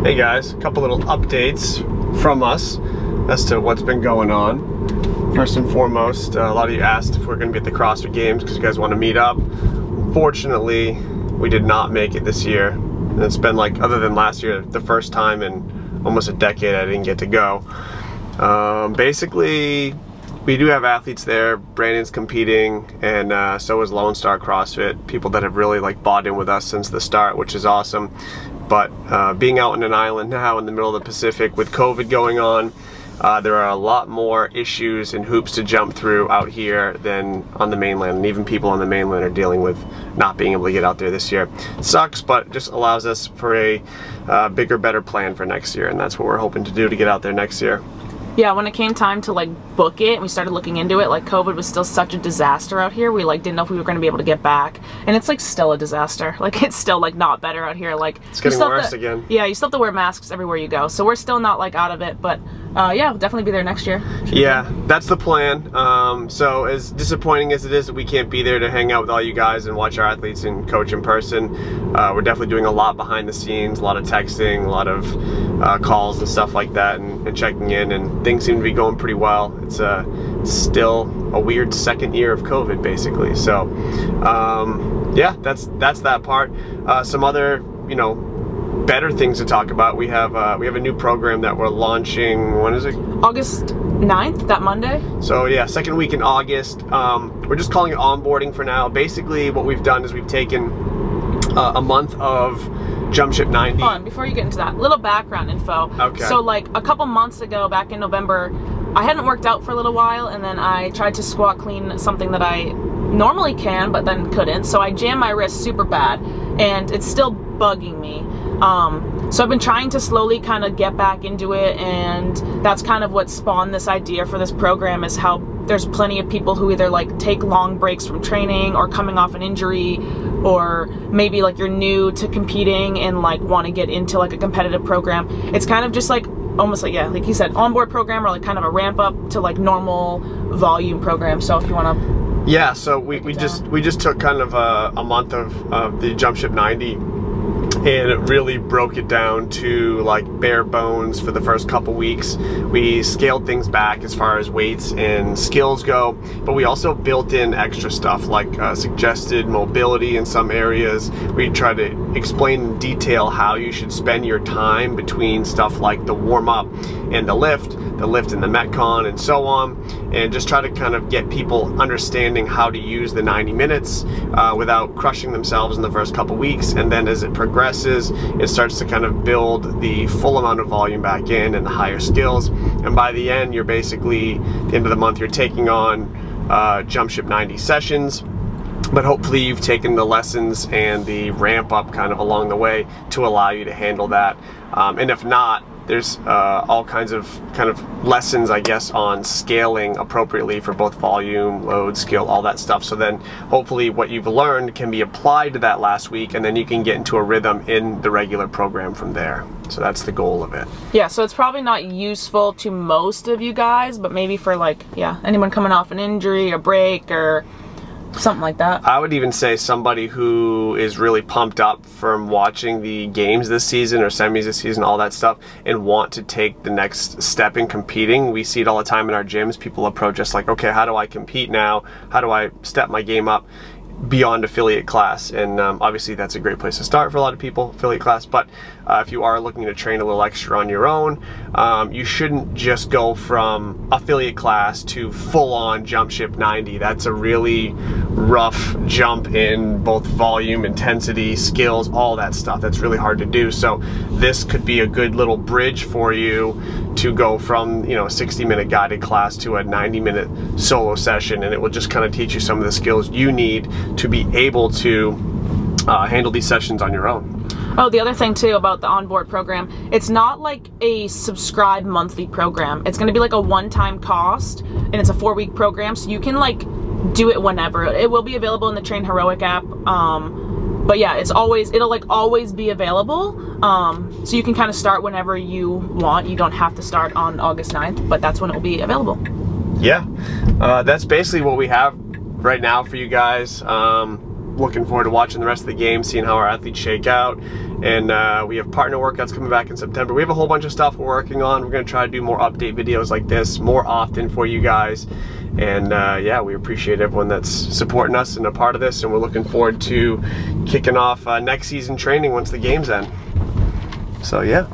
Hey guys, a couple little updates from us as to what's been going on. First and foremost, a lot of you asked if we're going to be at the CrossFit Games because you guys want to meet up. Fortunately, we did not make it this year. And it's been like, other than last year, the first time in almost a decade I didn't get to go. Basically, we do have athletes there. Brandon's competing, and so is Lone Star CrossFit. People that have really like bought in with us since the start, which is awesome. But being out in an island now in the middle of the Pacific with COVID going on, there are a lot more issues and hoops to jump through out here than on the mainland. And even people on the mainland are dealing with not being able to get out there this year. It sucks, but it just allows us for a bigger, better plan for next year. And that's what we're hoping to do to get out there next year. Yeah, when it came time to like book it and we started looking into it, like COVID was still such a disaster out here. We like didn't know if we were going to be able to get back, and it's like still a disaster. Like it's still like not better out here. Like it's getting worse again. Yeah, you still have to wear masks everywhere you go. So we're still not like out of it, but yeah, we'll definitely be there next year. Yeah, that's the plan. So as disappointing as it is that we can't be there to hang out with all you guys and watch our athletes and coach in person, we're definitely doing a lot behind the scenes, a lot of texting, a lot of calls and stuff like that, and checking in, and things seem to be going pretty well. It's still a weird second year of COVID, basically. So yeah, that's that part. Some other, you know, better things to talk about. We have a new program that we're launching. When is it? August 9th, that Monday. So yeah, second week in August. We're just calling it onboarding for now. Basically what we've done is we've taken a month of Jump Ship 90. Hold on, before you get into that, little background info. Okay. So like a couple months ago, back in November, I hadn't worked out for a little while, and then I tried to squat clean something that I normally can, but then couldn't. So I jammed my wrist super bad, and it's still bugging me. So I've been trying to slowly kind of get back into it, and that's kind of what spawned this idea for this program, is how there's plenty of people who either like take long breaks from training or coming off an injury, or maybe like you're new to competing and like want to get into like a competitive program. It's kind of just like almost like, yeah, like he said, onboard program, or like kind of a ramp up to like normal volume program. So if you want to, yeah, so we just took kind of a month of the Jump Ship 90, and it really broke it down to like bare bones for the first couple weeks. We scaled things back as far as weights and skills go, but we also built in extra stuff like suggested mobility in some areas. We try to explain in detail how you should spend your time between stuff like the warm-up and the lift and the Metcon and so on, and just try to kind of get people understanding how to use the 90 minutes without crushing themselves in the first couple weeks. And then as it progresses, it starts to kind of build the full amount of volume back in and the higher skills. And by the end, you're basically, at the end of the month, you're taking on Jump Ship 90 sessions. But hopefully you've taken the lessons and the ramp up kind of along the way to allow you to handle that. And if not, there's all kinds of kind of lessons, I guess, on scaling appropriately for both volume, load, skill, all that stuff. So then hopefully what you've learned can be applied to that last week, and then you can get into a rhythm in the regular program from there. So that's the goal of it. Yeah, so it's probably not useful to most of you guys, but maybe for like, yeah, anyone coming off an injury or break or something like that. I would even say somebody who is really pumped up from watching the games this season or semis this season, all that stuff, and want to take the next step in competing. We see it all the time in our gyms. People approach us like, okay, how do I compete now? How do I step my game up beyond affiliate class? And obviously that's a great place to start for a lot of people, affiliate class. But if you are looking to train a little extra on your own, you shouldn't just go from affiliate class to full-on Jump Ship 90. That's a really rough jump in both volume, intensity, skills, all that stuff. That's really hard to do. So this could be a good little bridge for you to go from, you know, a 60-minute guided class to a 90-minute solo session, and it will just kind of teach you some of the skills you need to be able to handle these sessions on your own. Oh, the other thing too about the onboard program, it's not like a subscribe monthly program. It's going to be like a one-time cost, and it's a 4-week program, so you can like do it whenever. It will be available in the Train Heroic app. But yeah, it'll like always be available. So you can kind of start whenever you want. You don't have to start on August 9th, but that's when it will be available. Yeah, that's basically what we have right now for you guys. looking forward to watching the rest of the game, seeing how our athletes shake out. And we have partner workouts coming back in September. We have a whole bunch of stuff we're working on. We're going to try to do more update videos like this more often for you guys. And yeah, we appreciate everyone that's supporting us and a part of this, and we're looking forward to kicking off next season training once the games end. So yeah.